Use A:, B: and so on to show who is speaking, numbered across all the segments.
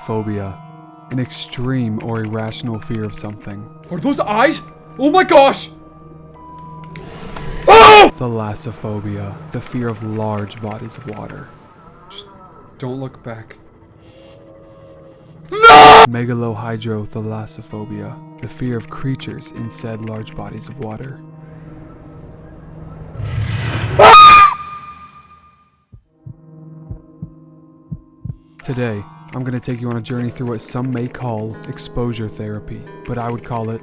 A: Thalassophobia, an extreme or irrational fear of something.
B: Are those eyes? Oh my gosh! Oh!
A: Thalassophobia, the fear of large bodies of water.
B: Just don't look back. No!
A: Megalohydrothalassophobia, the fear of creatures in said large bodies of water. Today, I'm going to take you on a journey through what some may call exposure therapy, but I would call it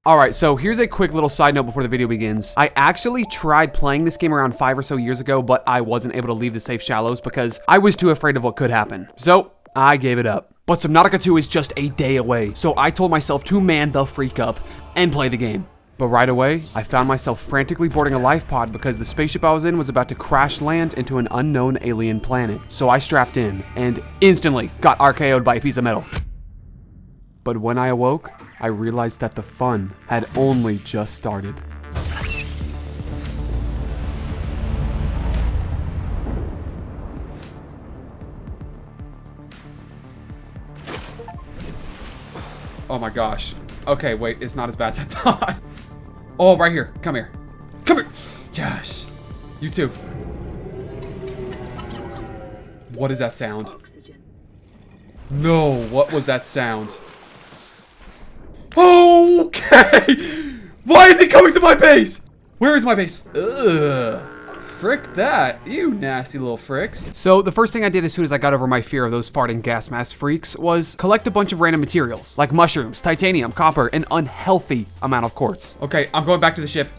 C: Alright, so here's a quick little side note before the video begins. I actually tried playing this game around 5 or so years ago, but I wasn't able to leave the safe shallows because I was too afraid of what could happen. So, I gave it up. But Subnautica 2 is just a day away, so I told myself to man the freak up and play the game. But right away, I found myself frantically boarding a life pod because the spaceship I was in was about to crash land into an unknown alien planet. So I strapped in and instantly got RKO'd by a piece of metal. But when I awoke, I realized that the fun had only just started.
B: Oh my gosh. Okay, wait, it's not as bad as I thought. Oh, right here. Come here. Come here. Yes. You too. What is that sound? No, what was that sound? Okay! Why is he coming to my base? Where is my base? Ugh. Frick that. You nasty little fricks.
C: So the first thing I did as soon as I got over my fear of those farting gas mask freaks was collect a bunch of random materials, like mushrooms, titanium, copper, an unhealthy amount of quartz.
B: Okay, I'm going back to the ship.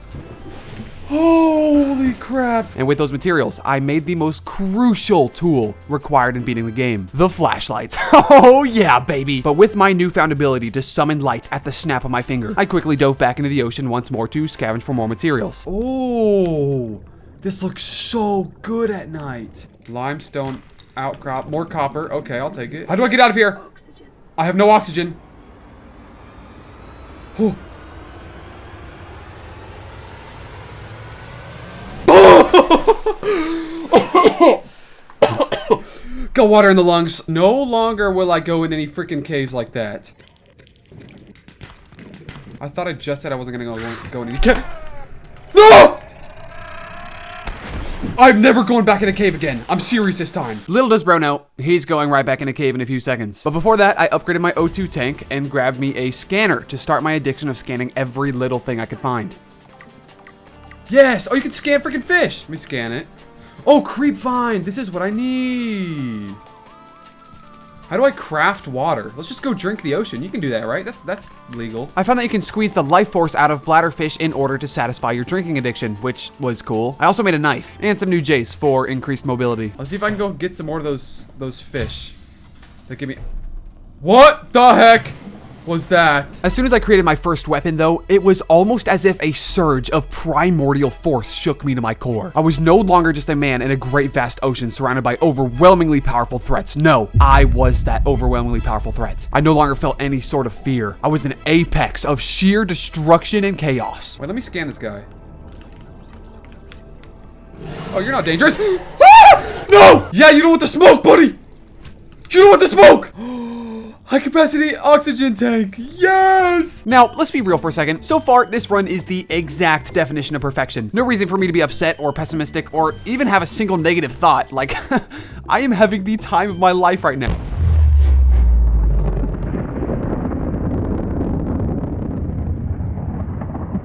B: Holy crap.
C: And with those materials, I made the most crucial tool required in beating the game, the flashlight. Oh yeah, baby. But with my newfound ability to summon light at the snap of my finger, I quickly dove back into the ocean once more to scavenge for more materials.
B: Oh, this looks so good at night. Limestone outcrop, more copper. Okay, I'll take it. How do I get out of here? I have no oxygen. Oh. Got water in the lungs. No longer will I go in any freaking caves like that. I thought I just said I wasn't gonna go in any cave. No! I'm never going back in a cave again. I'm serious this time.
C: Little does bro know, he's going right back in a cave in a few seconds. But before that, I upgraded my O2 tank and grabbed me a scanner to start my addiction of scanning every little thing I could find.
B: Yes! Oh, you can scan freaking fish! Let me scan it. Oh, creep vine! This is what I need. How do I craft water? Let's just go drink the ocean. You can do that, right? That's legal.
C: I found that you can squeeze the life force out of bladderfish in order to satisfy your drinking addiction, which was cool. I also made a knife and some new jace for increased mobility.
B: Let's see if I can go get some more of those fish. That give me... What the heck was that?
C: As soon as I created my first weapon, though, it was almost as if a surge of primordial force shook me to my core. I was no longer just a man in a great vast ocean surrounded by overwhelmingly powerful threats. No, I was that overwhelmingly powerful threat. I no longer felt any sort of fear. I was an apex of sheer destruction and chaos.
B: Wait, let me scan this guy. Oh, you're not dangerous. Ah! No! Yeah, you don't want the smoke, buddy! You don't want the smoke! High capacity oxygen tank. Yes!
C: Now, let's be real for a second. So far, this run is the exact definition of perfection. No reason for me to be upset or pessimistic or even have a single negative thought. Like, I am having the time of my life right now.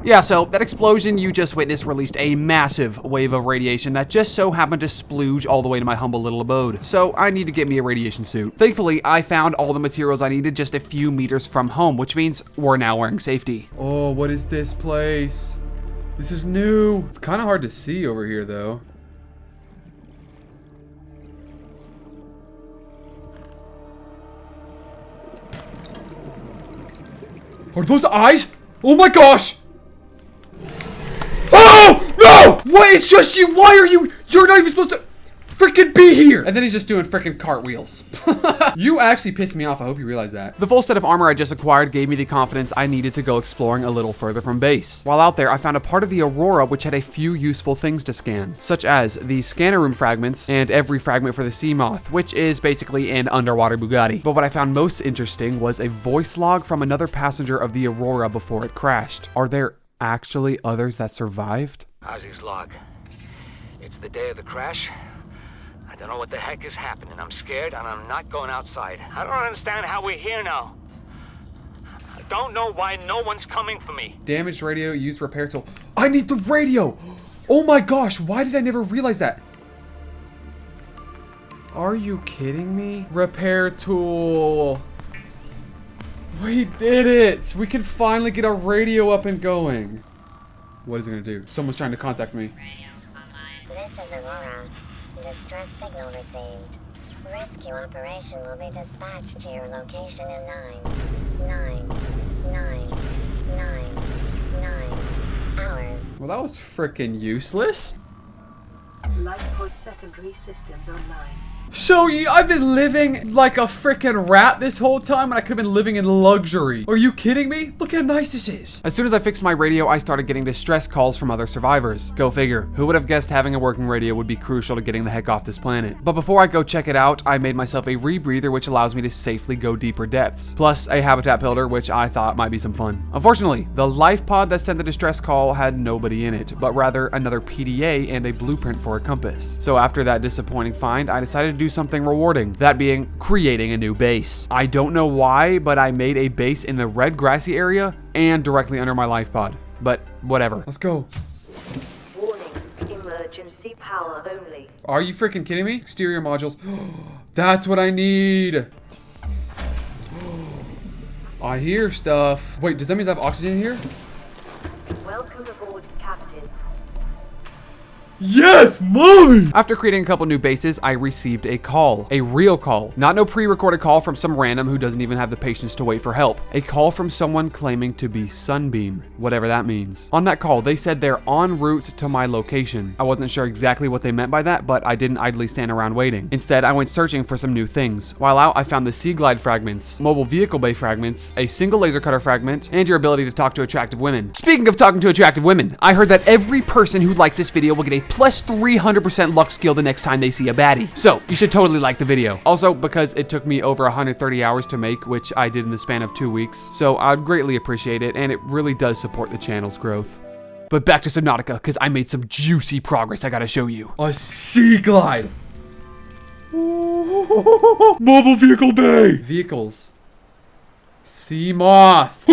C: Yeah, so that explosion you just witnessed released a massive wave of radiation that just so happened to splooge all the way to my humble little abode. So I need to get me a radiation suit. Thankfully, I found all the materials I needed just a few meters from home, which means we're now wearing safety.
B: Oh, what is this place? This is new. It's kind of hard to see over here, though. Are those eyes? Oh my gosh! Oh! No! What? It's just you! Why are you? You're not even supposed to... freaking be here? And then he's just doing freaking cartwheels. You actually pissed me off. I hope you realize that.
C: The full set of armor I just acquired gave me the confidence I needed to go exploring a little further from base. While out there, I found a part of the Aurora which had a few useful things to scan, such as the scanner room fragments and every fragment for the sea moth, which is basically an underwater Bugatti. But what I found most interesting was a voice log from another passenger of the Aurora before it crashed. Are there actually others that survived?
D: Ozzy's log. It's the day of the crash. I don't know what the heck is happening. I'm scared and I'm not going outside. I don't understand how we're here now. I don't know why no one's coming for me.
B: Damaged radio, used repair tool. I need the radio! Oh my gosh, why did I never realize that? Are you kidding me? Repair tool. We did it! We can finally get our radio up and going. What is it gonna do? Someone's trying to contact me.
E: This is Aurora. Distress signal received. Rescue operation will be dispatched to your location in 9 hours.
B: Well, that was frickin' useless.
F: Lifepod secondary systems online.
B: So I've been living like a frickin' rat this whole time, and I could have been living in luxury. Are you kidding me? Look how nice this is.
C: As soon as I fixed my radio, I started getting distress calls from other survivors. Go figure. Who would have guessed having a working radio would be crucial to getting the heck off this planet? But before I go check it out, I made myself a rebreather which allows me to safely go deeper depths. Plus a habitat builder, which I thought might be some fun. Unfortunately, the life pod that sent the distress call had nobody in it, but rather another PDA and a blueprint for a compass. So after that disappointing find, I decided to do something rewarding, that being creating a new base. I don't know why, but I made a base in the red grassy area and directly under my life pod. But whatever.
B: Let's go.
F: Warning, emergency power only.
B: Are you freaking kidding me? Exterior modules. That's what I need. I hear stuff. Wait, does that mean I have oxygen in here?
F: Welcome aboard, Captain.
B: Yes, mommy!
C: After creating a couple new bases, I received a call. A real call. Not no pre-recorded call from some random who doesn't even have the patience to wait for help. A call from someone claiming to be Sunbeam, whatever that means. On that call, they said they're en route to my location. I wasn't sure exactly what they meant by that, but I didn't idly stand around waiting. Instead, I went searching for some new things. While out, I found the Sea Glide fragments, mobile vehicle bay fragments, a single laser cutter fragment, and your ability to talk to attractive women. Speaking of talking to attractive women, I heard that every person who likes this video will get a plus 300% luck skill the next time they see a baddie. So, you should totally like the video. Also, because it took me over 130 hours to make, which I did in the span of 2 weeks. So, I'd greatly appreciate it, and it really does support the channel's growth. But back to Subnautica, because I made some juicy progress I gotta show you.
B: A Sea Glide. Mobile vehicle bay. Vehicles. Sea moth.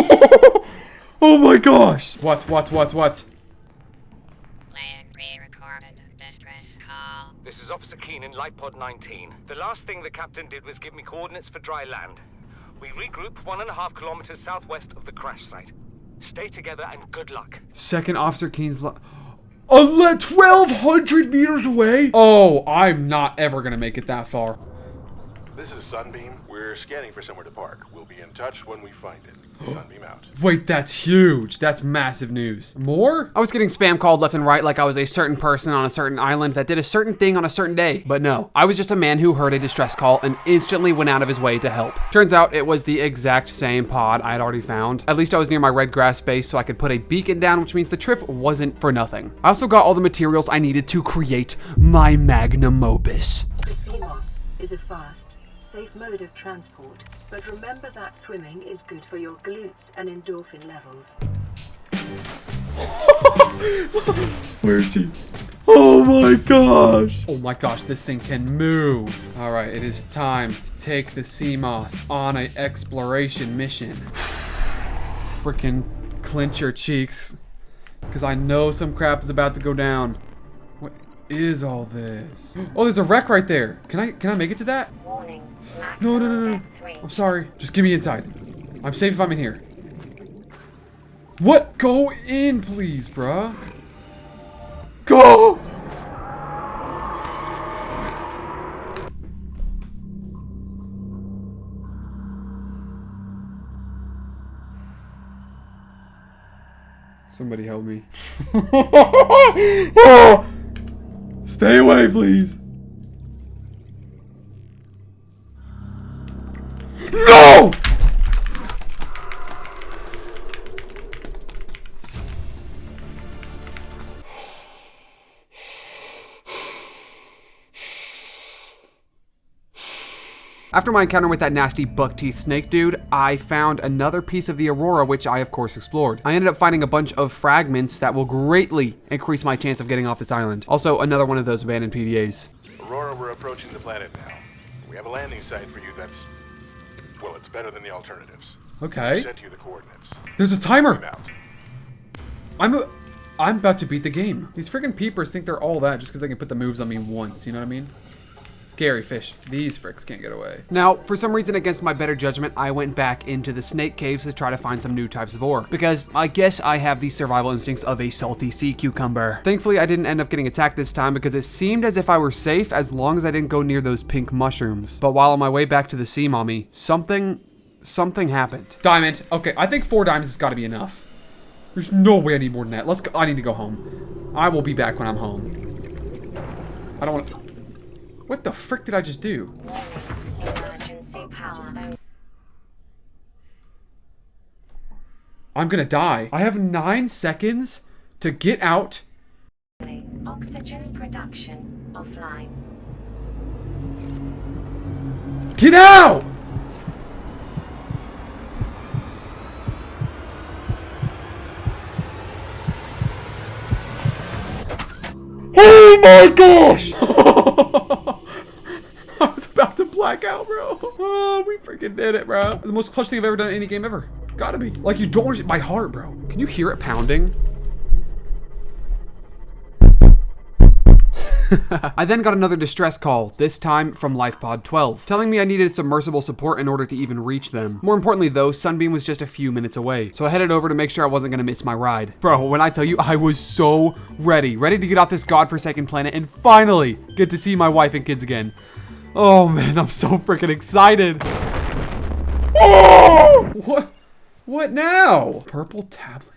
B: Oh my gosh. What?
D: This is Officer Keenan, Lifepod 19. The last thing the captain did was give me coordinates for dry land. We regroup 1.5 kilometers southwest of the crash site. Stay together and good luck.
B: Second Officer Keen's 1,200 meters away? Oh, I'm not ever gonna make it that far.
G: This is Sunbeam. We're scanning for somewhere to park. We'll be in touch when we find it. Sunbeam out.
B: Wait, that's huge. That's massive news. More?
C: I was getting spam called left and right like I was a certain person on a certain island that did a certain thing on a certain day. But no, I was just a man who heard a distress call and instantly went out of his way to help. Turns out it was the exact same pod I had already found. At least I was near my red grass base so I could put a beacon down, which means the trip wasn't for nothing. I also got all the materials I needed to create my magnum opus.
F: The sea moth is a fast, safe mode of transport, but remember that swimming is good for your glutes and endorphin levels.
B: Where is he? Oh my gosh. Oh my gosh, this thing can move. All right, it is time to take the sea moth on an exploration mission. Freaking clench your cheeks, because I know some crap is about to go down. What is all this? Oh, there's a wreck right there. Can I make it to that?
E: Warning.
B: No.
E: Maximum depth 3.
B: I'm sorry. Just get me inside. I'm safe if I'm in here. What? Go in, please, bruh. Go! Somebody help me. Oh! Stay away, please. No!
C: After my encounter with that nasty buck-teeth snake dude, I found another piece of the Aurora, which I of course explored. I ended up finding a bunch of fragments that will greatly increase my chance of getting off this island. Also, another one of those abandoned PDAs.
G: Aurora, we're approaching the planet now. We have a landing site for you that's, well, it's better than the alternatives.
B: Okay.
G: I sent you the coordinates.
B: There's a timer!
G: Move out.
B: I'm about to beat the game. These freaking peepers think they're all that just because they can put the moves on me once, you know what I mean? Scary fish. These fricks can't get away.
C: Now, for some reason against my better judgment, I went back into the snake caves to try to find some new types of ore. Because I guess I have the survival instincts of a salty sea cucumber. Thankfully, I didn't end up getting attacked this time because it seemed as if I were safe as long as I didn't go near those pink mushrooms. But while on my way back to the sea mommy, something happened.
B: Diamond. Okay, I think 4 diamonds has got to be enough. There's no way I need more than that. Let's go. I need to go home. I will be back when I'm home. I don't want to... What the frick did I just do?
E: Emergency power.
B: I'm gonna die. I have 9 seconds to get out.
E: Oxygen production offline.
B: Get out! Oh my gosh! I was about to black out, bro. Oh, we freaking did it, bro. The most clutch thing I've ever done in any game ever. Gotta be. Like, you don't understand my heart, bro.
C: Can you hear it pounding? I then got another distress call, this time from LifePod 12, telling me I needed submersible support in order to even reach them. More importantly though, Sunbeam was just a few minutes away, so I headed over to make sure I wasn't gonna miss my ride. Bro, when I tell you, I was so ready to get off this godforsaken planet and finally get to see my wife and kids again. Oh man, I'm so freaking excited.
B: Oh! What now? Purple tablet.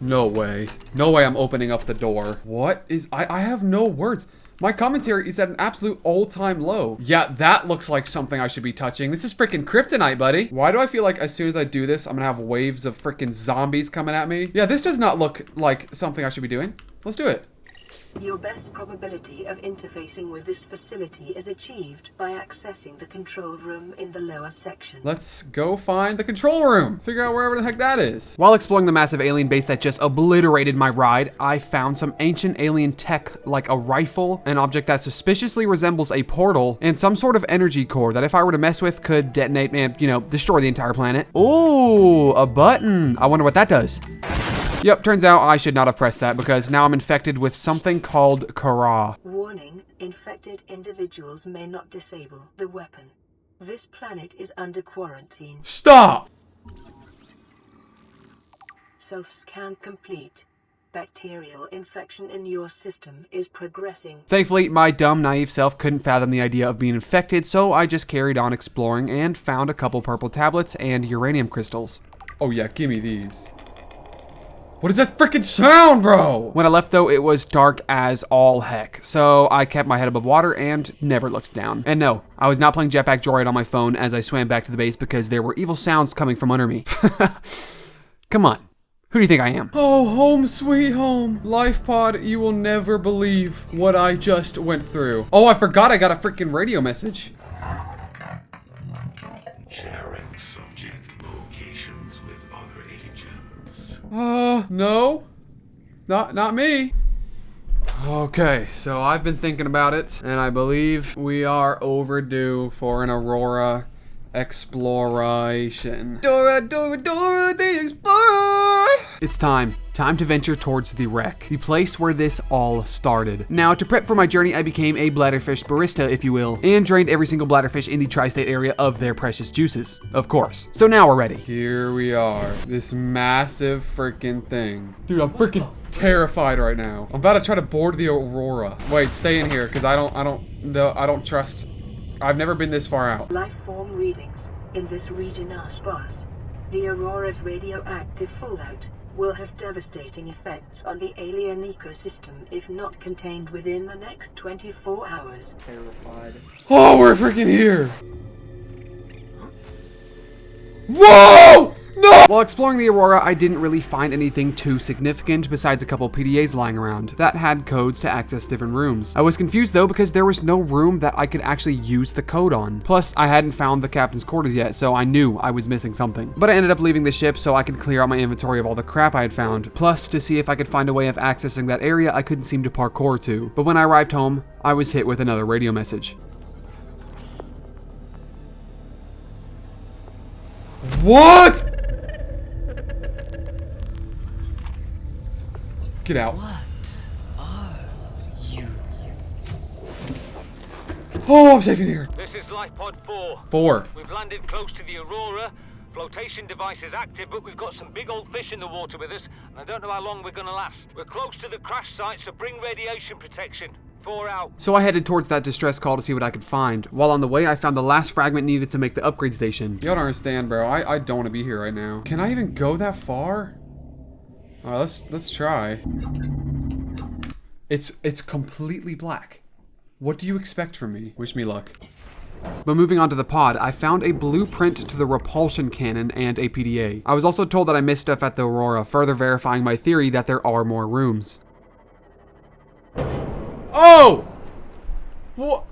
B: No way. No way I'm opening up the door. What is... I have no words. My commentary is at an absolute all-time low. Yeah, that looks like something I should be touching. This is freaking kryptonite, buddy. Why do I feel like as soon as I do this, I'm gonna have waves of freaking zombies coming at me? Yeah, this does not look like something I should be doing. Let's do it.
F: Your best probability of interfacing with this facility is achieved by accessing the control room in the lower section.
B: Let's go find the control room. Figure out wherever the heck that is.
C: While exploring the massive alien base that just obliterated my ride, I found some ancient alien tech like a rifle, an object that suspiciously resembles a portal, and some sort of energy core that if I were to mess with could detonate and, you know, destroy the entire planet. Ooh, a button. I wonder what that does. Yep, turns out I should not have pressed that because now I'm infected with something called Kara.
F: Warning, infected individuals may not disable the weapon. This planet is under quarantine.
B: Stop!
F: Self-scan complete. Bacterial infection in your system is progressing.
C: Thankfully, my dumb, naive self couldn't fathom the idea of being infected, so I just carried on exploring and found a couple purple tablets and uranium crystals.
B: Oh yeah, give me these. What is that freaking sound, bro?
C: When I left though, it was dark as all heck, so I kept my head above water and never looked down. And no, I was not playing Jetpack Joyride on my phone as I swam back to the base because there were evil sounds coming from under me. Come on, who do you think I am?
B: Oh, home sweet home. LifePod, you will never believe what I just went through. Oh, I forgot I got a freaking radio message.
H: Sharing subject locations with other agents.
B: No. Not me. Okay, so I've been thinking about it, and I believe we are overdue for an Aurora exploration. Dora, Dora, Dora the Explorer!
C: It's time to venture towards the wreck, the place where this all started. Now, to prep for my journey, I became a bladderfish barista, if you will, and drained every single bladderfish in the tri-state area of their precious juices, of course. So now we're ready.
B: Here we are, this massive freaking thing. Dude, I'm freaking terrified right now. I'm about to try to board the Aurora. Wait, stay in here, because I don't trust. I've never been this far out.
F: Life form readings in this region are sparse. The Aurora's radioactive fallout will have devastating effects on the alien ecosystem if not contained within the next 24 hours.
B: Terrified. Oh, we're freaking here. Whoa! No!
C: While exploring the Aurora, I didn't really find anything too significant besides a couple PDAs lying around that had codes to access different rooms. I was confused though because there was no room that I could actually use the code on. Plus, I hadn't found the captain's quarters yet, so I knew I was missing something. But I ended up leaving the ship so I could clear out my inventory of all the crap I had found, plus to see if I could find a way of accessing that area I couldn't seem to parkour to. But when I arrived home, I was hit with another radio message.
B: What? Get out.
D: What are you?
B: Oh, I'm safe in here.
D: This is Life Pod 4.
B: 4.
D: We've landed close to the Aurora. Flotation device is active, but we've got some big old fish in the water with us, and I don't know how long we're gonna last. We're close to the crash site, so bring radiation protection. 4 out.
C: So I headed towards that distress call to see what I could find. While on the way, I found the last fragment needed to make the upgrade station.
B: You don't understand, bro. I don't want to be here right now. Can I even go that far? Alright, let's try. It's completely black. What do you expect from me? Wish me luck.
C: But moving on to the pod, I found a blueprint to the repulsion cannon and a PDA. I was also told that I missed stuff at the Aurora, further verifying my theory that there are more rooms.
B: Oh! What?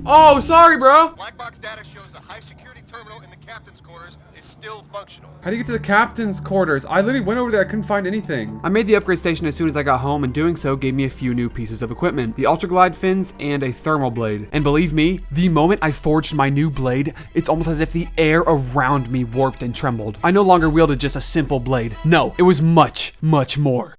B: Oh, sorry, bro.
I: Black box data shows the high security terminal in the captain's quarters is still functional.
B: How do you get to the captain's quarters? I literally went over there. I couldn't find anything.
C: I made the upgrade station as soon as I got home, and doing so gave me a few new pieces of equipment. The Ultraglide fins and a thermal blade. And believe me, the moment I forged my new blade, it's almost as if the air around me warped and trembled. I no longer wielded just a simple blade. No, it was much, much more.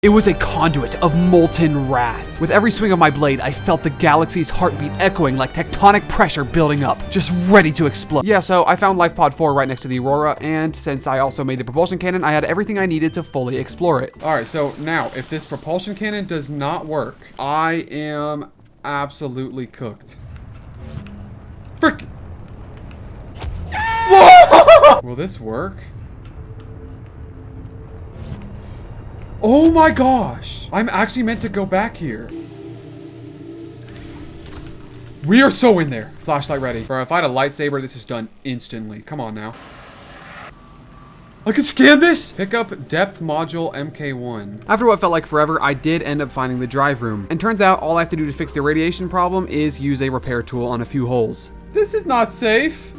C: It was a conduit of molten wrath. With every swing of my blade, I felt the galaxy's heartbeat echoing like tectonic pressure building up, just ready to explode. Yeah, so I found Life Pod 4 right next to the Aurora, and since I also made the propulsion cannon, I had everything I needed to fully explore it.
B: All right, so now, if this propulsion cannon does not work, I am absolutely cooked. Frick! Whoa! Will this work? Oh my gosh! I'm actually meant to go back here. We are so in there. Flashlight ready. Bro, if I had a lightsaber, this is done instantly. Come on now. I can scan this! Pick up depth module MK1.
C: After what felt like forever, I did end up finding the drive room. And turns out all I have to do to fix the radiation problem is use a repair tool on a few holes.
B: This is not safe.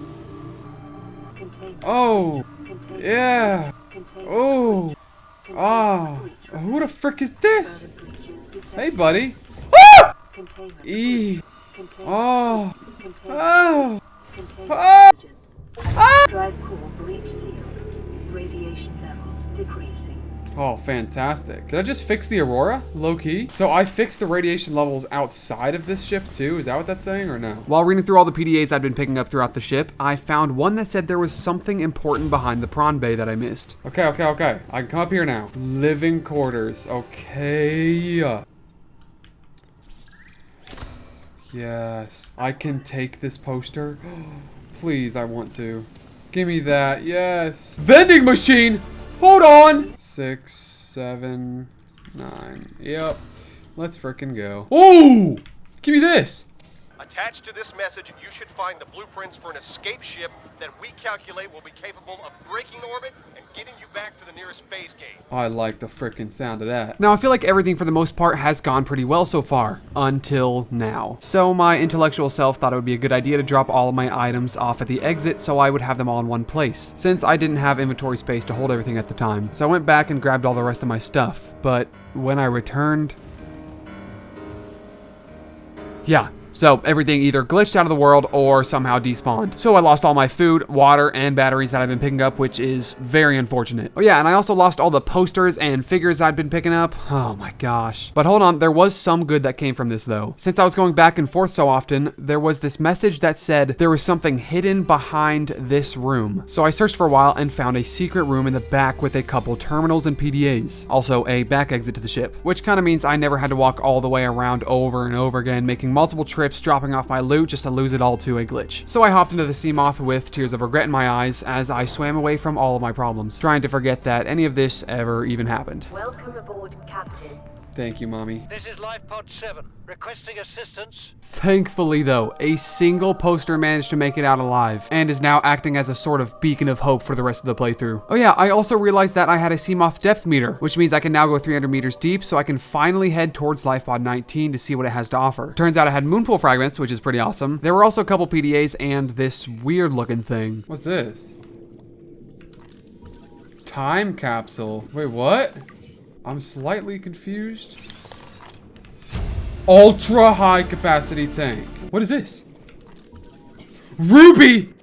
B: Oh. Yeah. Oh. Oh, who the frick is this? Hey, buddy. Ah! E. Oh. Oh. Oh. Ah!
F: Drive core breach sealed. Radiation levels decreasing.
B: Oh, fantastic. Did I just fix the Aurora? Low key. So I fixed the radiation levels outside of this ship too? Is that what that's saying or no?
C: While reading through all the PDAs I'd been picking up throughout the ship, I found one that said there was something important behind the prawn bay that I missed.
B: Okay. I can come up here now. Living quarters. Okay. Yes. I can take this poster. Please, I want to. Give me that. Yes. Vending machine! Hold on! 6, 7, 9. Yep. Let's frickin' go. Oh! Give me this!
I: Attached to this message, you should find the blueprints for an escape ship that we calculate will be capable of breaking orbit and getting you back to the nearest phase gate.
B: I like the frickin' sound of that.
C: Now, I feel like everything for the most part has gone pretty well so far, until now. So my intellectual self thought it would be a good idea to drop all of my items off at the exit so I would have them all in one place, since I didn't have inventory space to hold everything at the time. So I went back and grabbed all the rest of my stuff, but when I returned... yeah. So everything either glitched out of the world or somehow despawned. So I lost all my food, water, and batteries that I've been picking up, which is very unfortunate. Oh yeah, and I also lost all the posters and figures I'd been picking up. Oh my gosh. But hold on, there was some good that came from this though. Since I was going back and forth so often, there was this message that said there was something hidden behind this room. So I searched for a while and found a secret room in the back with a couple terminals and PDAs. Also a back exit to the ship, which kind of means I never had to walk all the way around over and over again, making multiple trips, dropping off my loot just to lose it all to a glitch. So I hopped into the Seamoth with tears of regret in my eyes as I swam away from all of my problems, trying to forget that any of this ever even happened.
F: Welcome aboard, Captain.
B: Thank you, Mommy.
J: This is Life Pod 7. Requesting assistance.
C: Thankfully, though, a single poster managed to make it out alive and is now acting as a sort of beacon of hope for the rest of the playthrough. Oh yeah, I also realized that I had a Seamoth depth meter, which means I can now go 300 meters deep, so I can finally head towards Life Pod 19 to see what it has to offer. Turns out I had moonpool fragments, which is pretty awesome. There were also a couple PDAs and this weird looking thing.
B: What's this? Time capsule. Wait, what? I'm slightly confused. Ultra high capacity tank. What is this? Ruby!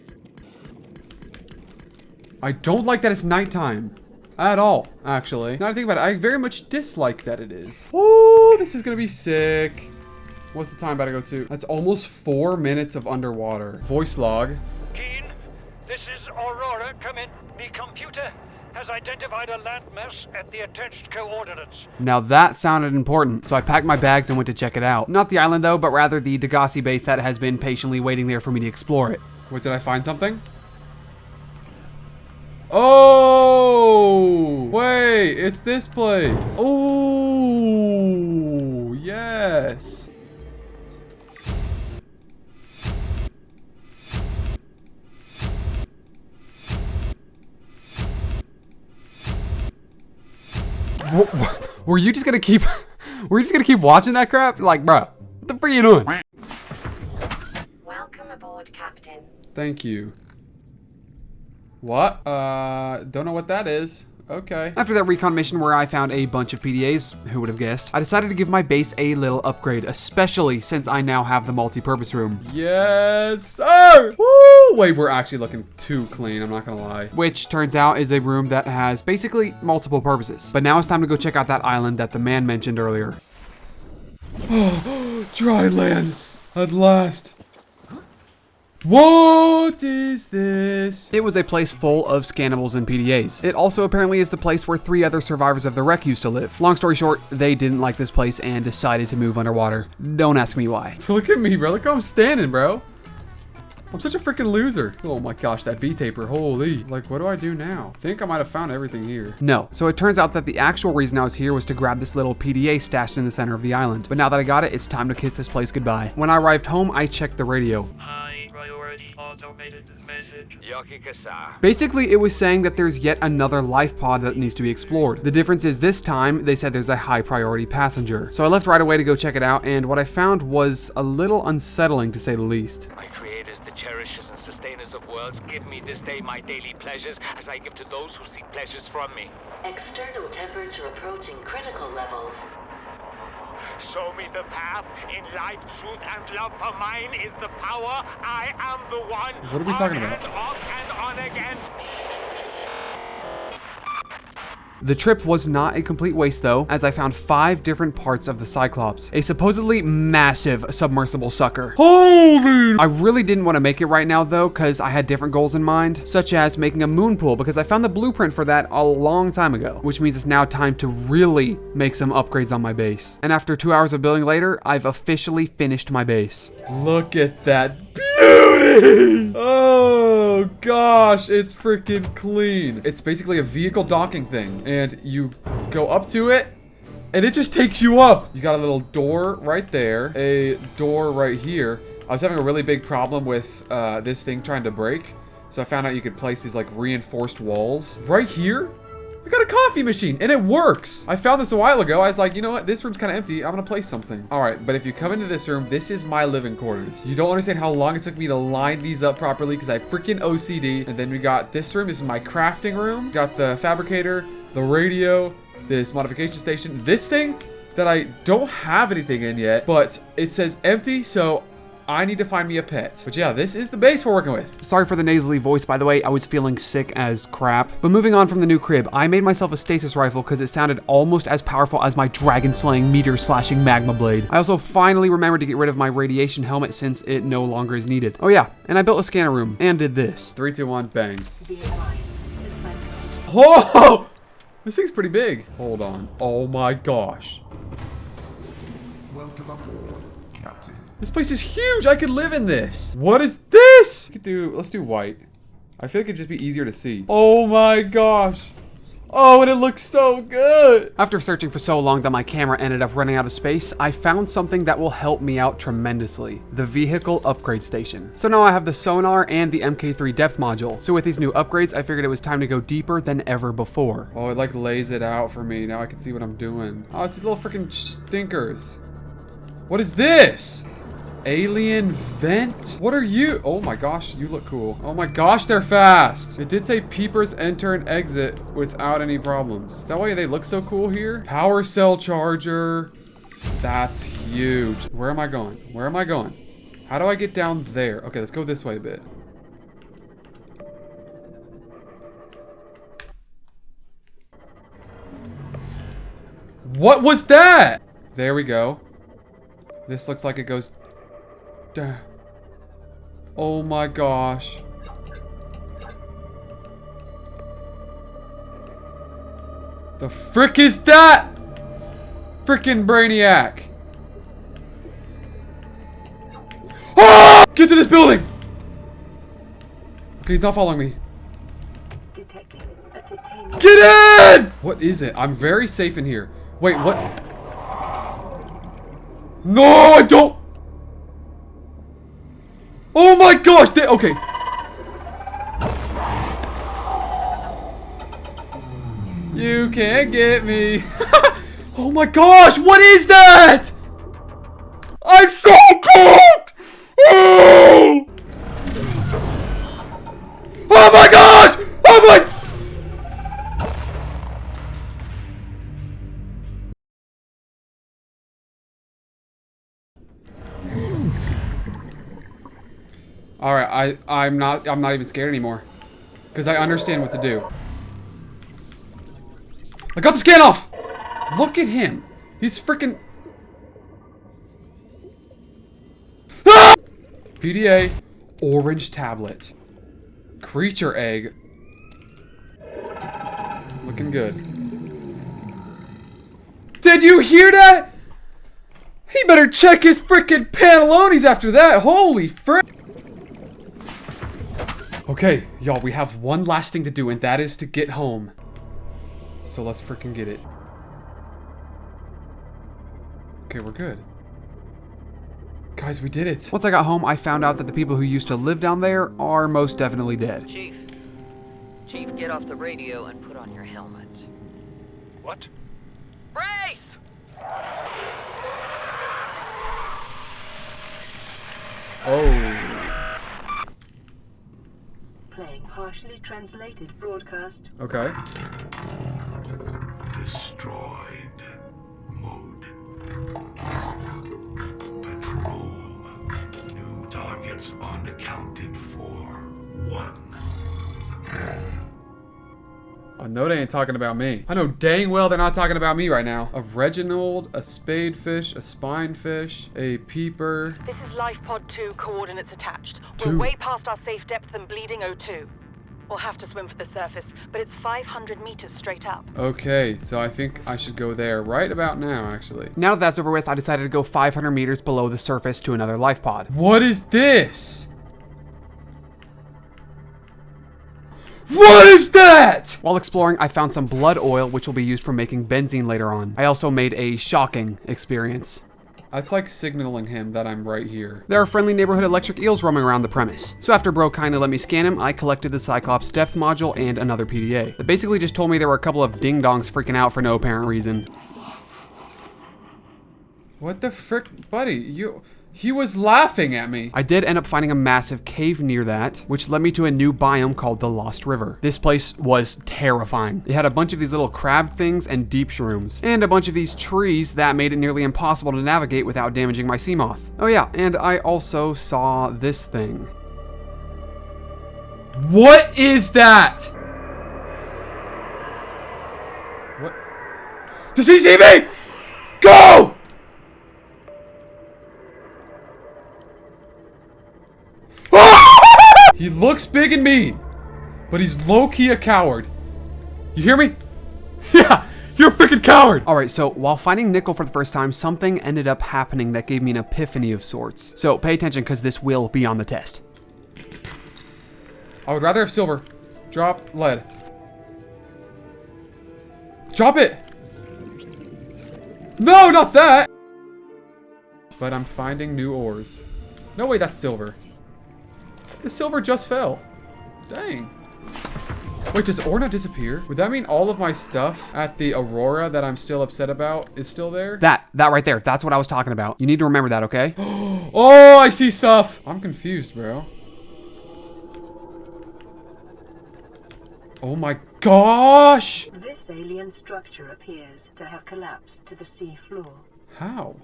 B: I don't like that it's nighttime. At all, actually. Now I think about it, I very much dislike that it is. Oh, this is gonna be sick. What's the time about to go to? That's almost 4 minutes of underwater. Voice log.
J: Keen, this is Aurora. Come in. The computer has identified a landmass at the attached coordinates.
C: Now that sounded important, so I packed my bags and went to check it out. Not the island though, but rather the Degassi base that has been patiently waiting there for me to explore it.
B: Wait, did I find something? Oh! Wait, it's this place. Oh, yes.
C: Were you just gonna keep watching that crap? Like, bro, what the frick are you doing?
F: Welcome aboard, Captain.
B: Thank you. What? Don't know what that is. Okay.
C: After that recon mission where I found a bunch of PDAs, who would have guessed, I decided to give my base a little upgrade, especially since I now have the multi-purpose room.
B: Yes, sir! Woo! Wait, we're actually looking too clean, I'm not gonna lie.
C: Which turns out is a room that has basically multiple purposes. But now it's time to go check out that island that the man mentioned earlier.
B: Oh, dry land, at last. What is this?
C: It was a place full of scannables and PDAs. It also apparently is the place where 3 other survivors of the wreck used to live. Long story short, they didn't like this place and decided to move underwater. Don't ask me why.
B: Look at me, bro. Look how I'm standing, bro. I'm such a freaking loser. Oh my gosh, that V-taper, holy. Like, what do I do now? I think I might have found everything here.
C: No. So it turns out that the actual reason I was here was to grab this little PDA stashed in the center of the island. But now that I got it, it's time to kiss this place goodbye. When I arrived home, I checked the radio.
J: Automated message.
C: Basically, it was saying that there's yet another life pod that needs to be explored. The difference is this time, they said there's a high priority passenger. So I left right away to go check it out, and what I found was a little unsettling to say the least.
D: My creators, the cherishers and sustainers of worlds, give me this day my daily pleasures as I give to those who seek pleasures from me.
F: External temperature approaching critical levels.
D: Show me the path. In life, truth, and love for mine is the power. I am the one.
B: What are we talking about?
D: On and off and on again.
C: The trip was not a complete waste though, as I found 5 different parts of the Cyclops, a supposedly massive submersible sucker.
B: Holy!
C: I really didn't want to make it right now though, because I had different goals in mind, such as making a moon pool, because I found the blueprint for that a long time ago, which means it's now time to really make some upgrades on my base. And after 2 hours of building later, I've officially finished my base.
B: Look at that beauty! Oh gosh, it's freaking clean. It's basically a vehicle docking thing, and you go up to it, and it just takes you up. You got a little door right there, a door right here. I was having a really big problem with this thing trying to break, so I found out you could place these like reinforced walls. Right here, I got a coffee machine, and it works. I found this a while ago. I was like, you know what? This room's kind of empty. I'm gonna place something. All right, but if you come into this room, this is my living quarters. You don't understand how long it took me to line these up properly because I freaking OCD. And then we got this room. This is my crafting room. Got the fabricator, the radio, this modification station. This thing that I don't have anything in yet, but it says empty, so I need to find me a pet. But yeah, this is the base we're working with.
C: Sorry for the nasally voice, by the way. I was feeling sick as crap. But moving on from the new crib, I made myself a stasis rifle because it sounded almost as powerful as my dragon-slaying, meteor-slashing magma blade. I also finally remembered to get rid of my radiation helmet since it no longer is needed. Oh yeah, and I built a scanner room and did this.
B: 3, 2, 1, bang.
F: Be advised, the site.
B: Oh! This thing's pretty big. Hold on. Oh my gosh.
H: Welcome aboard, Captain.
B: This place is huge. I could live in this. What is this? Let's do white. I feel like it'd just be easier to see. Oh my gosh. Oh, and it looks so good.
C: After searching for so long that my camera ended up running out of space, I found something that will help me out tremendously. The vehicle upgrade station. So now I have the sonar and the MK3 depth module. So with these new upgrades, I figured it was time to go deeper than ever before.
B: Oh, it like lays it out for me. Now I can see what I'm doing. Oh, it's these little freaking stinkers. What is this? Alien vent? What are you? Oh my gosh, you look cool. Oh my gosh, they're fast. It did say peepers enter and exit without any problems. Is that why they look so cool here? Power cell charger. That's huge. Where am I going? Where am I going? How do I get down there? Okay, let's go this way a bit. What was that? There we go. This looks like it goes... Oh my gosh. The frick is that? Frickin' Brainiac. Ah! Get to this building! Okay, he's not following me.
F: Detecting a titanium.
B: Get in! What is it? I'm very safe in here. Wait, what? No, I don't! Oh my gosh! Okay. You can't get me. Oh my gosh! What is that? I'm so cold! Oh! Oh my gosh! Oh my... All right, I'm not even scared anymore, because I understand what to do. I got the scan off. Look at him. He's freaking. Ah! PDA, orange tablet, creature egg. Looking good. Did you hear that? He better check his freaking pantalones after that. Holy frick. Okay, y'all, we have one last thing to do, and that is to get home. So let's freaking get it. Okay, we're good. Guys, we did it.
C: Once I got home, I found out that the people who used to live down there are most definitely dead.
K: Chief, get off the radio and put on your helmet.
J: What?
K: Brace!
B: Oh.
F: Playing partially translated broadcast.
B: Okay.
H: Destroyed. Mode. Patrol. New targets unaccounted for. 1.
B: I know they ain't talking about me. I know dang well they're not talking about me right now. A Reginald, a spadefish, a spinefish, a peeper.
L: This is Life Pod 2, coordinates attached.
B: Two.
L: We're way past our safe depth and bleeding O2. We'll have to swim for the surface, but it's 500 meters straight up.
B: Okay, so I think I should go there right about now, actually.
C: Now that that's over with, I decided to go 500 meters below the surface to another life pod.
B: What is this? What is that?
C: While exploring, I found some blood oil, which will be used for making benzene later on. I also made a shocking experience.
B: That's like signaling him that I'm right here.
C: There are friendly neighborhood electric eels roaming around the premise. So after bro kindly let me scan him, I collected the Cyclops depth module and another PDA. It basically just told me there were a couple of ding-dongs freaking out for no apparent reason.
B: What the frick? Buddy, he was laughing at me.
C: I did end up finding a massive cave near that, which led me to a new biome called the Lost River. This place was terrifying. It had a bunch of these little crab things and deep shrooms, and a bunch of these trees that made it nearly impossible to navigate without damaging my sea moth. Oh yeah, and I also saw this thing.
B: What is that? What? Does he see me? Go! He looks big and mean, but he's low-key a coward. You hear me? Yeah, you're a freaking coward.
C: All right, so while finding nickel for the first time, something ended up happening that gave me an epiphany of sorts. So pay attention, because this will be on the test.
B: I would rather have silver. Drop lead. Drop it! No, not that! But I'm finding new ores. No, wait, that's silver. The silver just fell. Dang. Wait, does ore not disappear? Would that mean all of my stuff at the Aurora that I'm still upset about is still there?
C: That right there. That's what I was talking about. You need to remember that, okay?
B: Oh, I see stuff. I'm confused, bro. Oh my gosh!
F: This alien structure appears to have collapsed to the sea floor.
B: How?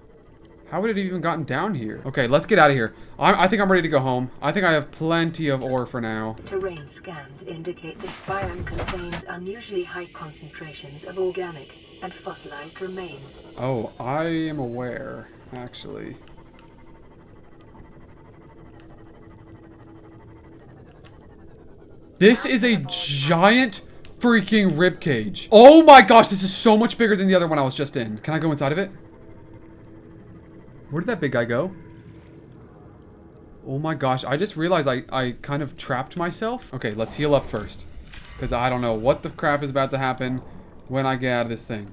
B: How would it have even gotten down here? Okay, let's get out of here. I think I'm ready to go home. I think I have plenty of ore for now.
F: Terrain scans indicate this biome contains unusually high concentrations of organic and fossilized remains.
B: Oh, I am aware, actually. This is a giant freaking ribcage. Oh my gosh, this is so much bigger than the other one I was just in. Can I go inside of it? Where did that big guy go? Oh my gosh, I just realized I kind of trapped myself. Okay, let's heal up first. Because I don't know what the crap is about to happen when I get out of this thing.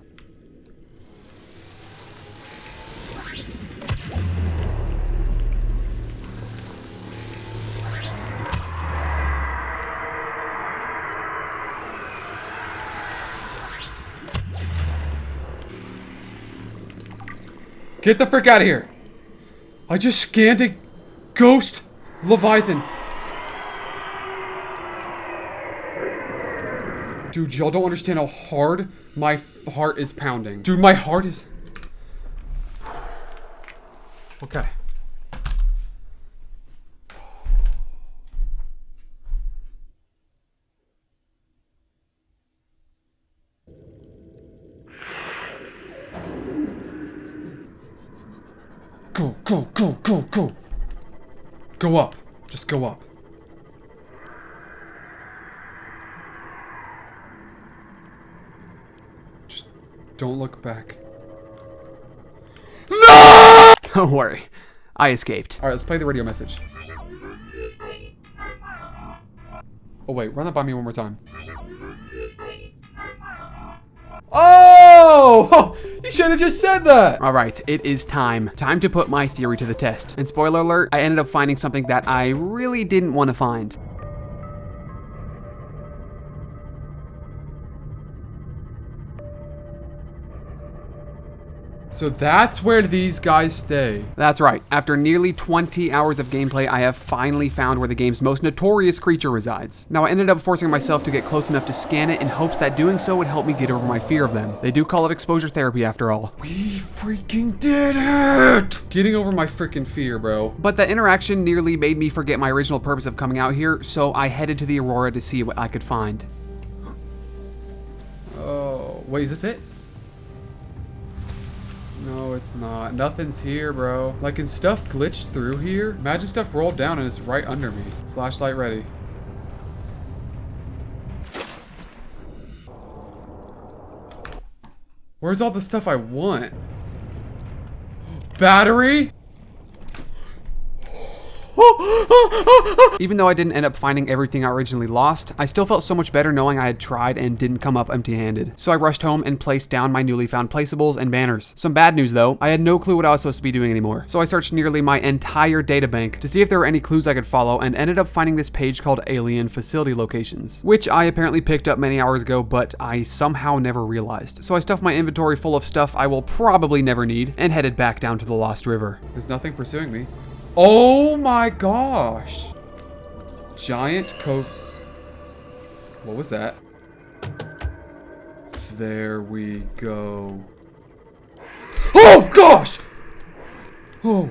B: Get the frick out of here. I just scanned a ghost Leviathan. Dude, y'all don't understand how hard my heart is pounding. Dude, my heart is... Okay. Go, go, go, go, go. Go up. Just go up. Just don't look back. No!
C: Don't worry. I escaped.
B: Alright, let's play the radio message. Oh wait, run that by me one more time. Oh! You should have just said that!
C: Alright, it is time. Time to put my theory to the test. And spoiler alert, I ended up finding something that I really didn't want to find.
B: So that's where these guys stay.
C: That's right. After nearly 20 hours of gameplay, I have finally found where the game's most notorious creature resides. Now, I ended up forcing myself to get close enough to scan it in hopes that doing so would help me get over my fear of them. They do call it exposure therapy after all.
B: We freaking did it! Getting over my freaking fear, bro.
C: But the interaction nearly made me forget my original purpose of coming out here, so I headed to the Aurora to see what I could find.
B: Oh, wait, is this it? No, it's not. Nothing's here, bro. Like, can stuff glitch through here? Imagine stuff rolled down and it's right under me. Flashlight ready. Where's all the stuff I want? Battery?
C: Even though I didn't end up finding everything I originally lost, I still felt so much better knowing I had tried and didn't come up empty-handed. So I rushed home and placed down my newly found placeables and banners. Some bad news though, I had no clue what I was supposed to be doing anymore. So I searched nearly my entire databank to see if there were any clues I could follow and ended up finding this page called Alien Facility Locations, which I apparently picked up many hours ago, but I somehow never realized. So I stuffed my inventory full of stuff I will probably never need and headed back down to the Lost River.
B: There's nothing pursuing me. Oh my gosh. Giant cove. What was that? There we go. Oh gosh! Oh,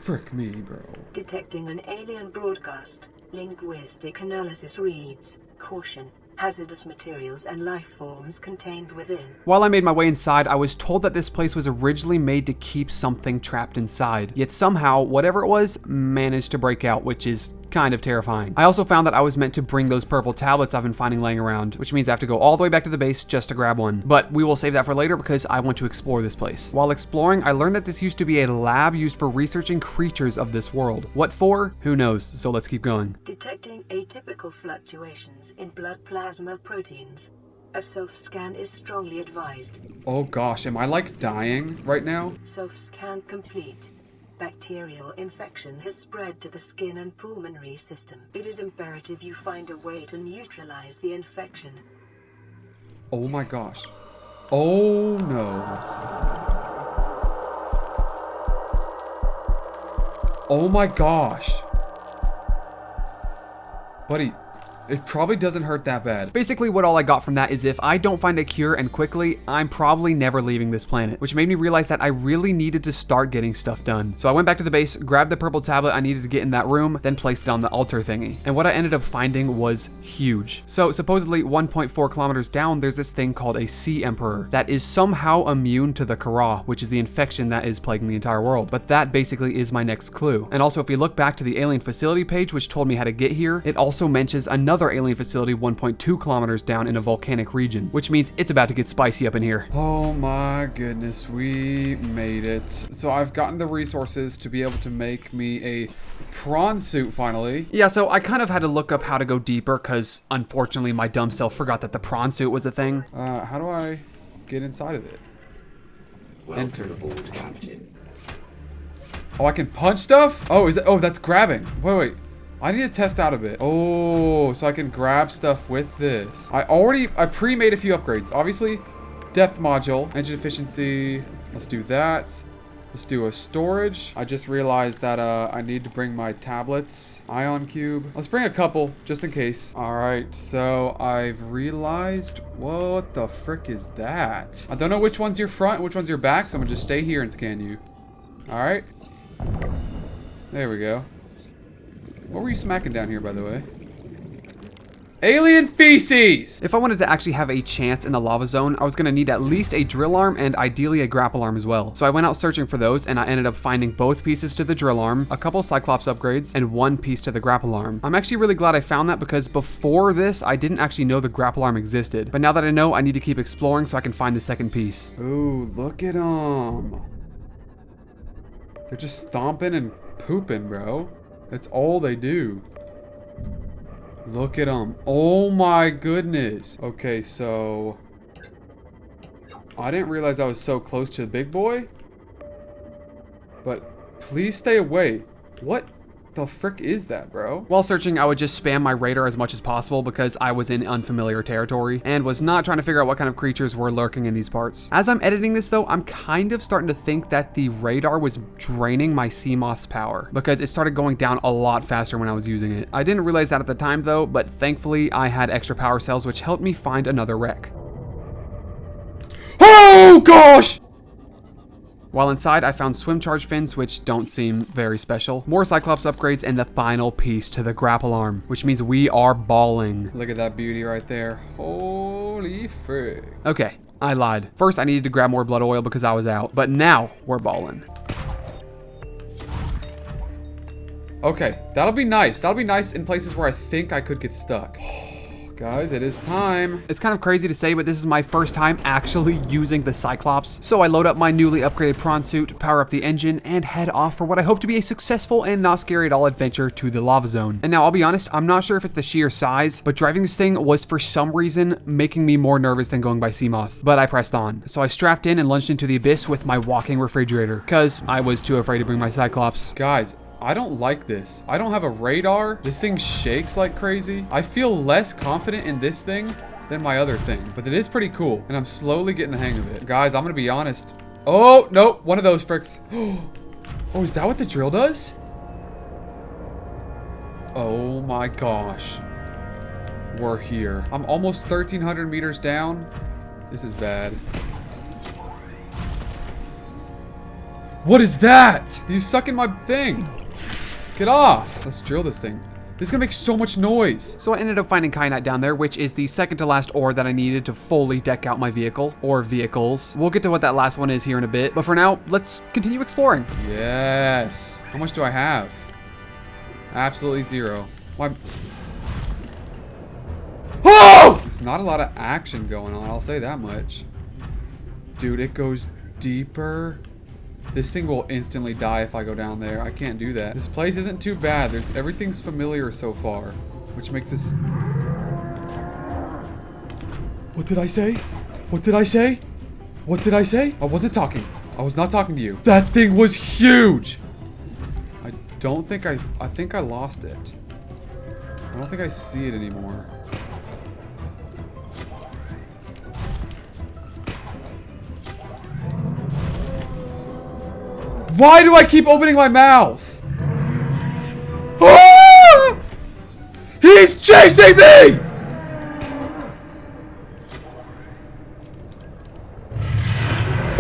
B: frick me, bro.
F: Detecting an alien broadcast. Linguistic analysis reads, caution. Hazardous materials and life forms contained within.
C: While I made my way inside, I was told that this place was originally made to keep something trapped inside. Yet somehow, whatever it was, managed to break out, which is kind of terrifying. I also found that I was meant to bring those purple tablets I've been finding laying around, which means I have to go all the way back to the base just to grab one. But we will save that for later because I want to explore this place. While exploring, I learned that this used to be a lab used for researching creatures of this world. What for? Who knows? So let's keep going.
F: Detecting atypical fluctuations in blood plasma proteins. A self-scan is strongly advised.
B: Oh gosh, am I like dying right now?
F: Self-scan complete. Bacterial infection has spread to the skin and pulmonary system. It is imperative you find a way to neutralize the infection.
B: Oh my gosh. Oh no. Oh my gosh. Buddy, it probably doesn't hurt that bad.
C: Basically, what all I got from that is if I don't find a cure and quickly, I'm probably never leaving this planet, which made me realize that I really needed to start getting stuff done. So I went back to the base, grabbed the purple tablet I needed to get in that room, then placed it on the altar thingy. And what I ended up finding was huge. So supposedly 1.4 kilometers down, there's this thing called a Sea Emperor that is somehow immune to the Kara, which is the infection that is plaguing the entire world. But that basically is my next clue. And also, if we look back to the alien facility page, which told me how to get here, it also mentions another alien facility 1.2 kilometers down in a volcanic region, which means it's about to get spicy up in here.
B: Oh my goodness, we made it. So I've gotten the resources to be able to make me a prawn suit finally.
C: Yeah, so I kind of had to look up how to go deeper because unfortunately my dumb self forgot that the prawn suit was a thing.
B: How do I get inside of it? Enter. Oh, I can punch stuff? Oh, is it? Oh, that's grabbing. Wait. I need to test out a bit. Oh, so I can grab stuff with this. I pre-made a few upgrades. Obviously, depth module, engine efficiency. Let's do that. Let's do a storage. I just realized that I need to bring my tablets. Ion cube. Let's bring a couple just in case. All right, so I've realized, what the frick is that? I don't know which one's your front and which one's your back, so I'm gonna just stay here and scan you. All right. There we go. What were you smacking down here, by the way? Alien feces!
C: If I wanted to actually have a chance in the lava zone, I was going to need at least a drill arm and ideally a grapple arm as well. So I went out searching for those and I ended up finding both pieces to the drill arm, a couple Cyclops upgrades, and one piece to the grapple arm. I'm actually really glad I found that because before this, I didn't actually know the grapple arm existed. But now that I know, I need to keep exploring so I can find the second piece.
B: Ooh, look at them. They're just stomping and pooping, bro. That's all they do. Look at them. Oh my goodness. Okay, so I didn't realize I was so close to the big boy. But please stay away. What the frick is that, bro?
C: While searching, I would just spam my radar as much as possible because I was in unfamiliar territory and was not trying to figure out what kind of creatures were lurking in these parts. As I'm editing this though, I'm kind of starting to think that the radar was draining my Seamoth's power because it started going down a lot faster when I was using it. I didn't realize that at the time though, but thankfully I had extra power cells which helped me find another wreck.
B: Oh gosh!
C: While inside, I found swim charge fins, which don't seem very special, more Cyclops upgrades, and the final piece to the grapple arm, which means we are balling.
B: Look at that beauty right there. Holy frick.
C: Okay, I lied. First, I needed to grab more blood oil because I was out, but now we're balling.
B: Okay, that'll be nice. That'll be nice in places where I think I could get stuck. Guys, it is time.
C: It's kind of crazy to say, but this is my first time actually using the Cyclops. So I load up my newly upgraded prawn suit, power up the engine, and head off for what I hope to be a successful and not scary at all adventure to the lava zone. And now I'll be honest, I'm not sure if it's the sheer size, but driving this thing was for some reason making me more nervous than going by Seamoth. But I pressed on. So I strapped in and lunged into the abyss with my walking refrigerator, because I was too afraid to bring my Cyclops.
B: Guys, I don't like this. I don't have a radar. This thing shakes like crazy. I feel less confident in this thing than my other thing, but it is pretty cool, and I'm slowly getting the hang of it. Guys, I'm gonna be honest. Oh, no, one of those fricks. Oh, is that what the drill does? Oh my gosh. We're here. I'm almost 1,300 meters down. This is bad. What is that? You sucking my thing. Get off. Let's drill this thing. This is gonna make so much noise.
C: So I ended up finding kyanite down there, which is the second to last ore that I needed to fully deck out my vehicle, or vehicles. We'll get to what that last one is here in a bit, but for now, let's continue exploring.
B: Yes. How much do I have? Absolutely zero. Why? Oh! There's not a lot of action going on, I'll say that much. Dude, it goes deeper. This thing will instantly die if I go down there. I can't do that. This place isn't too bad. Everything's familiar so far, which makes this... What did I say? What did I say? What did I say? I wasn't talking. I was not talking to you. That thing was huge! I don't think I think I lost it. I don't think I see it anymore. Why do I keep opening my mouth? Ah! He's chasing me!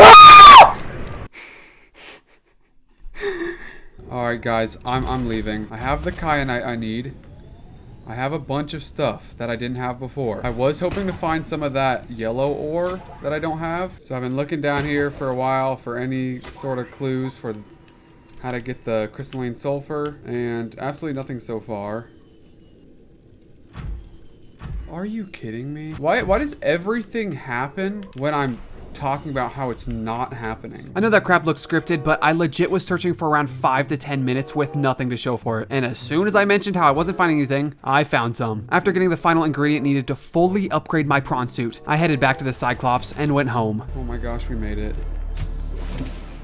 B: Ah! Alright guys, I'm leaving. I have the kyanite I need. I have a bunch of stuff that I didn't have before. I was hoping to find some of that yellow ore that I don't have. So I've been looking down here for a while for any sort of clues for how to get the crystalline sulfur, and absolutely nothing so far. Are you kidding me? Why does everything happen when I'm talking about how it's not happening?
C: I know that crap looks scripted, but I legit was searching for around 5 to 10 minutes with nothing to show for it. And as soon as I mentioned how I wasn't finding anything, I found some. After getting the final ingredient needed to fully upgrade my prawn suit, I headed back to the Cyclops and went home.
B: Oh my gosh, we made it.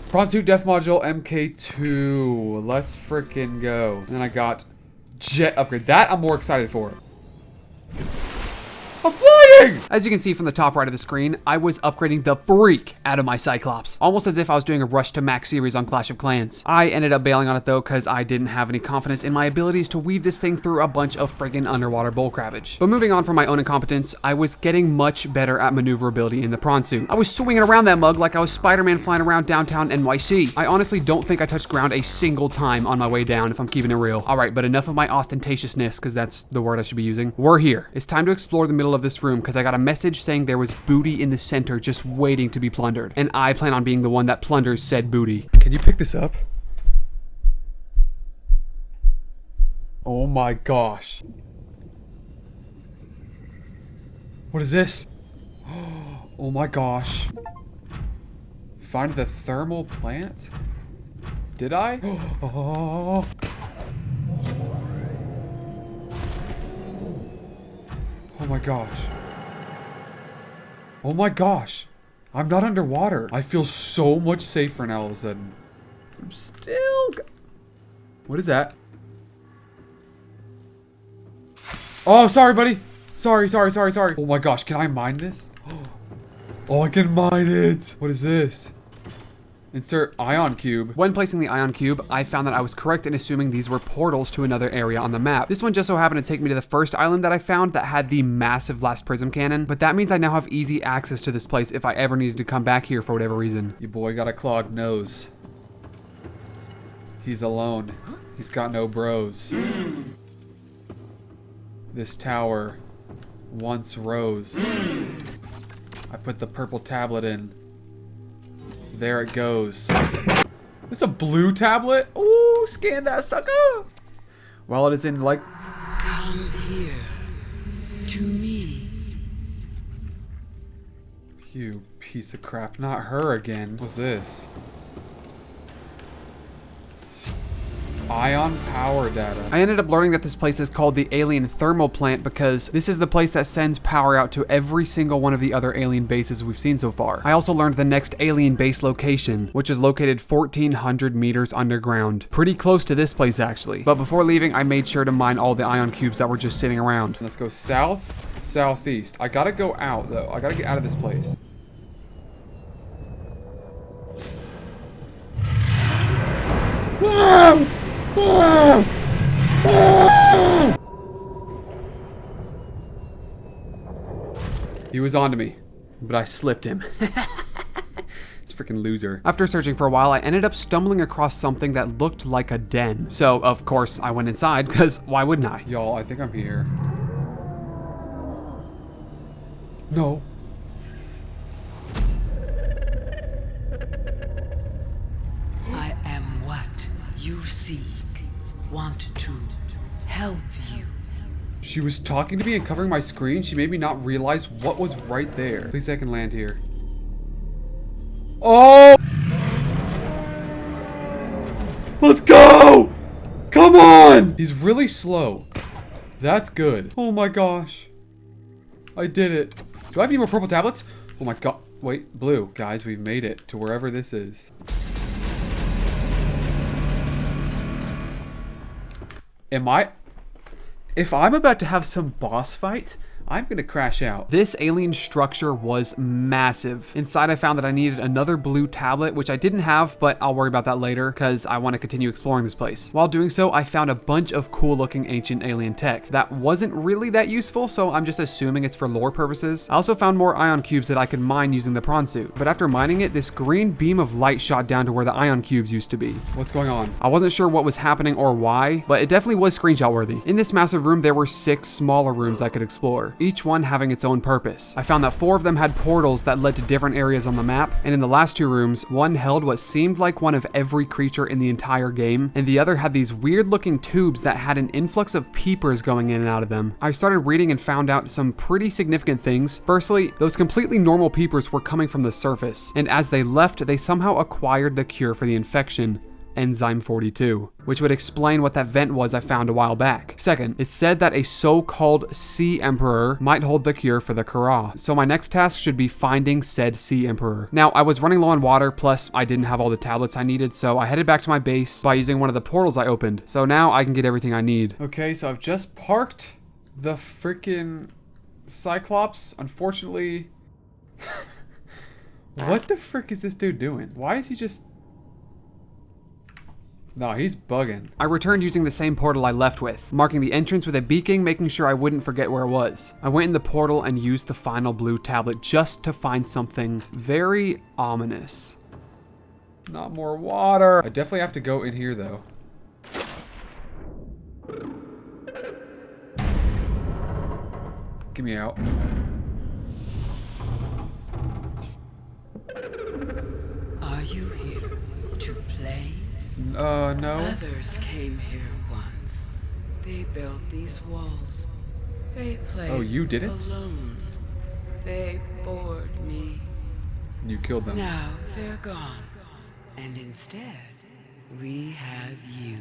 B: Prawn suit def module MK2. Let's freaking go. And then I got jet upgrade. That I'm more excited for. I'm flying!
C: As you can see from the top right of the screen, I was upgrading the freak out of my Cyclops, almost as if I was doing a rush to max series on Clash of Clans. I ended up bailing on it though because I didn't have any confidence in my abilities to weave this thing through a bunch of friggin' underwater bullcrabbage. But moving on from my own incompetence, I was getting much better at maneuverability in the prawn suit. I was swinging around that mug like I was Spider-Man flying around downtown NYC. I honestly don't think I touched ground a single time on my way down, if I'm keeping it real. Alright, but enough of my ostentatiousness, because that's the word I should be using. We're here. It's time to explore the middle of this room because I got a message saying there was booty in the center just waiting to be plundered. And I plan on being the one that plunders said booty.
B: Can you pick this up? Oh my gosh. What is this? Oh my gosh. Find the thermal plant? Did I? Oh. Oh my gosh. Oh my gosh. I'm not underwater. I feel so much safer now all of a sudden. I'm still... What is that? Oh, sorry, buddy. Sorry. Oh my gosh, can I mine this? Oh, I can mine it. What is this? Insert ion cube.
C: When placing the ion cube, I found that I was correct in assuming these were portals to another area on the map. This one just so happened to take me to the first island that I found that had the massive blast prism cannon, but that means I now have easy access to this place if I ever needed to come back here for whatever reason.
B: Your boy got a clogged nose. He's alone. He's got no bros. This tower once rose. I put the purple tablet in. There it goes. It's a blue tablet? Ooh, scan that sucker! Well, it is in like...
M: Come here. To me.
B: You piece of crap. Not her again. What's this? Ion power data.
C: I ended up learning that this place is called the Alien Thermal Plant because this is the place that sends power out to every single one of the other alien bases we've seen so far. I also learned the next alien base location, which is located 1,400 meters underground. Pretty close to this place actually. But before leaving, I made sure to mine all the ion cubes that were just sitting around.
B: Let's go south, southeast. I gotta go out though. I gotta get out of this place. He was onto me, but I slipped him. It's freaking loser.
C: After searching for a while, I ended up stumbling across something that looked like a den. So, of course, I went inside, because why wouldn't I?
B: Y'all, I think I'm here. No.
M: I am what you seek. Want to help you.
B: She was talking to me and covering my screen. She made me not realize what was right there. Please, I can land here. Oh! Let's go! Come on! He's really slow. That's good. Oh my gosh. I did it. Do I have any more purple tablets? Oh my god. Wait, blue. Guys, we've made it to wherever this is. If I'm about to have some boss fight, I'm gonna crash out.
C: This alien structure was massive. Inside I found that I needed another blue tablet, which I didn't have, but I'll worry about that later because I want to continue exploring this place. While doing so, I found a bunch of cool looking ancient alien tech that wasn't really that useful, so I'm just assuming it's for lore purposes. I also found more ion cubes that I could mine using the prawn suit, but after mining it, this green beam of light shot down to where the ion cubes used to be.
B: What's going on?
C: I wasn't sure what was happening or why, but it definitely was screenshot worthy. In this massive room, there were 6 smaller rooms I could explore, each one having its own purpose. I found that 4 of them had portals that led to different areas on the map, and in the last 2 rooms, one held what seemed like one of every creature in the entire game, and the other had these weird looking tubes that had an influx of peepers going in and out of them. I started reading and found out some pretty significant things. Firstly, those completely normal peepers were coming from the surface, and as they left, they somehow acquired the cure for the infection, Enzyme 42, which would explain what that vent was I found a while back. Second, it said that a so-called Sea Emperor might hold the cure for the Kara, so my next task should be finding said Sea Emperor. Now, I was running low on water, plus I didn't have all the tablets I needed, so I headed back to my base by using one of the portals I opened, so now I can get everything I need.
B: Okay, so I've just parked the freaking Cyclops. Unfortunately, what the frick is this dude doing? Why is he just... No, he's bugging.
C: I returned using the same portal I left with, marking the entrance with a beacon, making sure I wouldn't forget where it was. I went in the portal and used the final blue tablet just to find something very ominous.
B: Not more water. I definitely have to go in here though. Get me out.
M: Are you here to play?
B: No.
M: Others came here once. They built these walls. They played
B: Oh, you did it?
M: alone. They bored me.
B: You killed them.
M: Now they're gone. And instead, we have you.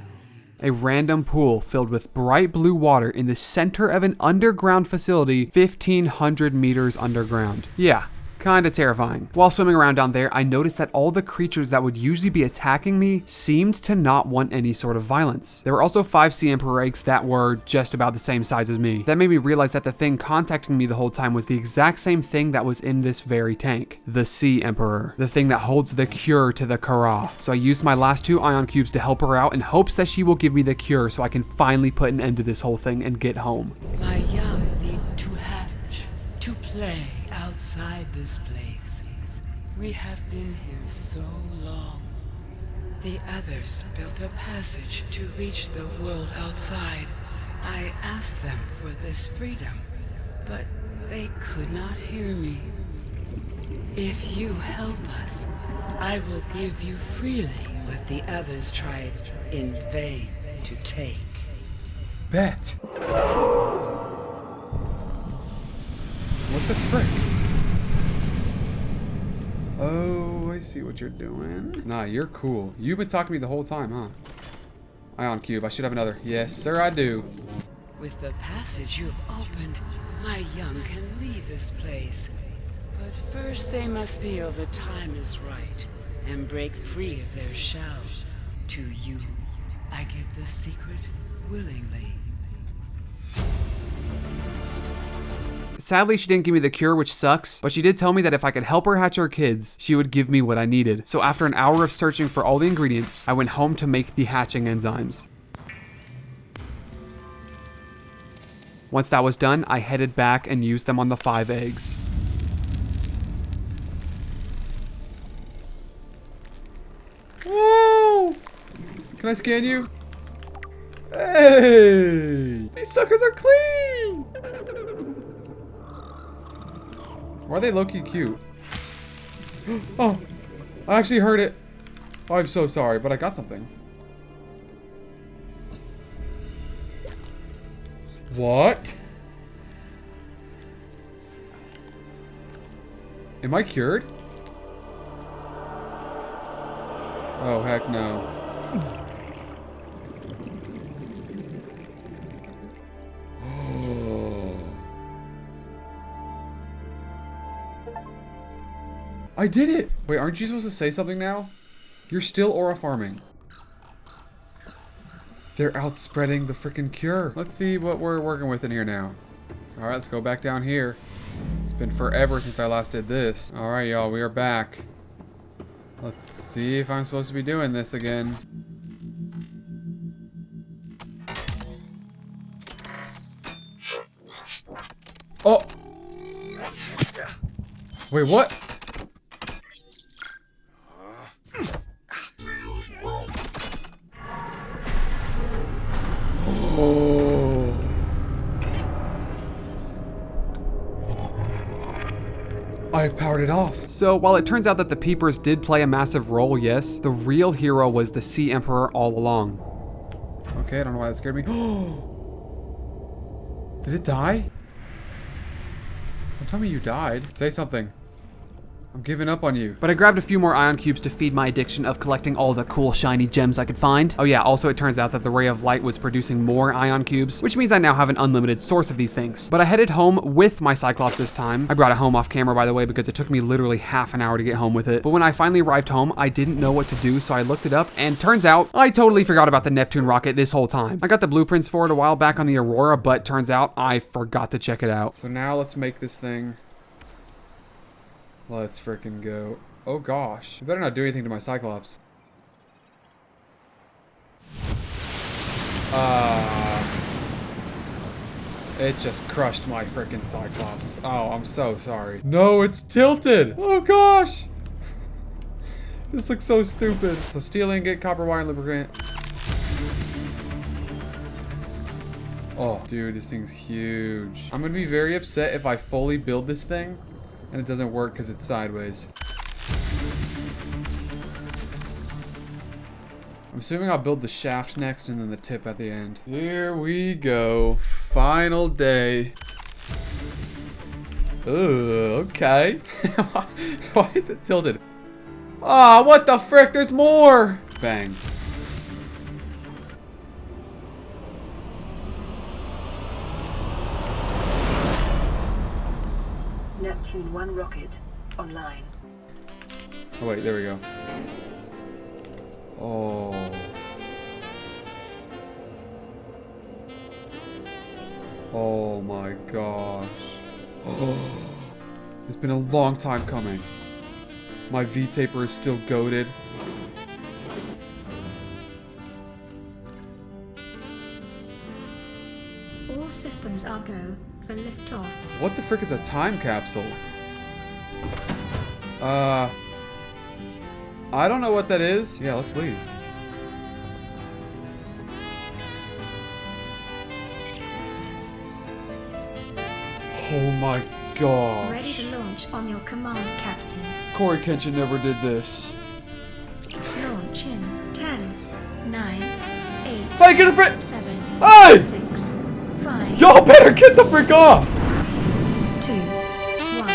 C: A random pool filled with bright blue water in the center of an underground facility 1,500 meters underground. Yeah. Kinda terrifying. While swimming around down there, I noticed that all the creatures that would usually be attacking me seemed to not want any sort of violence. There were also 5 Sea Emperor eggs that were just about the same size as me. That made me realize that the thing contacting me the whole time was the exact same thing that was in this very tank. The Sea Emperor. The thing that holds the cure to the Kara. So I used my last 2 ion cubes to help her out in hopes that she will give me the cure so I can finally put an end to this whole thing and get home.
M: My young need to hatch, to play outside this place. We have been here so long. The others built a passage to reach the world outside. I asked them for this freedom, but they could not hear me. If you help us, I will give you freely what the others tried in vain to take.
B: Bet. What the frick? Oh, I see what you're doing. Nah, you're cool. You've been talking to me the whole time, huh? Ion cube. I should have another. Yes, sir, I do.
M: With the passage you've opened, my young can leave this place. But first they must feel the time is right and break free of their shells. To you, I give the secret willingly.
C: Sadly, she didn't give me the cure, which sucks, but she did tell me that if I could help her hatch her kids, she would give me what I needed. So after an hour of searching for all the ingredients, I went home to make the hatching enzymes. Once that was done, I headed back and used them on the 5 eggs.
B: Woo! Can I scan you? Hey! These suckers are clean! Why are they low-key cute? Oh! I actually heard it! Oh, I'm so sorry, but I got something. What? Am I cured? Oh, heck no. I did it! Wait, aren't you supposed to say something now? You're still aura farming. They're outspreading the freaking cure. Let's see what we're working with in here now. Alright, let's go back down here. It's been forever since I last did this. Alright, y'all, we are back. Let's see if I'm supposed to be doing this again. Oh! Wait, what? Oh. I powered it off.
C: So, while it turns out that the peepers did play a massive role, yes, the real hero was the Sea Emperor all along.
B: Okay, I don't know why that scared me. Did it die? Don't tell me you died. Say something. I'm giving up on you.
C: But I grabbed a few more ion cubes to feed my addiction of collecting all the cool shiny gems I could find. Oh yeah, also it turns out that the ray of light was producing more ion cubes, which means I now have an unlimited source of these things. But I headed home with my Cyclops this time. I brought it home off camera, by the way, because it took me literally half an hour to get home with it. But when I finally arrived home, I didn't know what to do, so I looked it up, and turns out I totally forgot about the Neptune rocket this whole time. I got the blueprints for it a while back on the Aurora, but turns out I forgot to check it out.
B: So now let's make this thing. Let's freaking go. Oh gosh. You better not do anything to my Cyclops. It just crushed my freaking Cyclops. Oh, I'm so sorry. No, it's tilted. Oh gosh. This looks so stupid. So steel ingot, copper wire, and lubricant. Oh, dude, this thing's huge. I'm gonna be very upset if I fully build this thing and it doesn't work because it's sideways. I'm assuming I'll build the shaft next and then the tip at the end. Here we go. Final day. Ugh, okay. Why is it tilted? Ah, what the frick? There's more! Bang.
F: Neptune 1 rocket online.
B: Oh wait, there we go. Oh. Oh my gosh. Oh. It's been a long time coming. My V-taper is still goated.
N: All systems are go for liftoff.
B: What the frick is a time capsule? I don't know what that is. Yeah, let's leave. Oh my gosh.
N: Ready to launch on your command, Captain.
B: Corey Kenshin never did this.
N: Launch in 10, 9, 8,
B: Hey, get the frick!
N: 7,
B: Hey!
N: 6, 5.
B: Y'all better get the frick off!
N: 2, 1.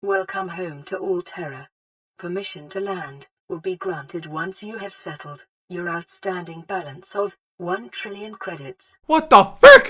F: Welcome home to Alterra. Permission to land will be granted once you have settled your outstanding balance of 1 trillion credits.
B: What the frick?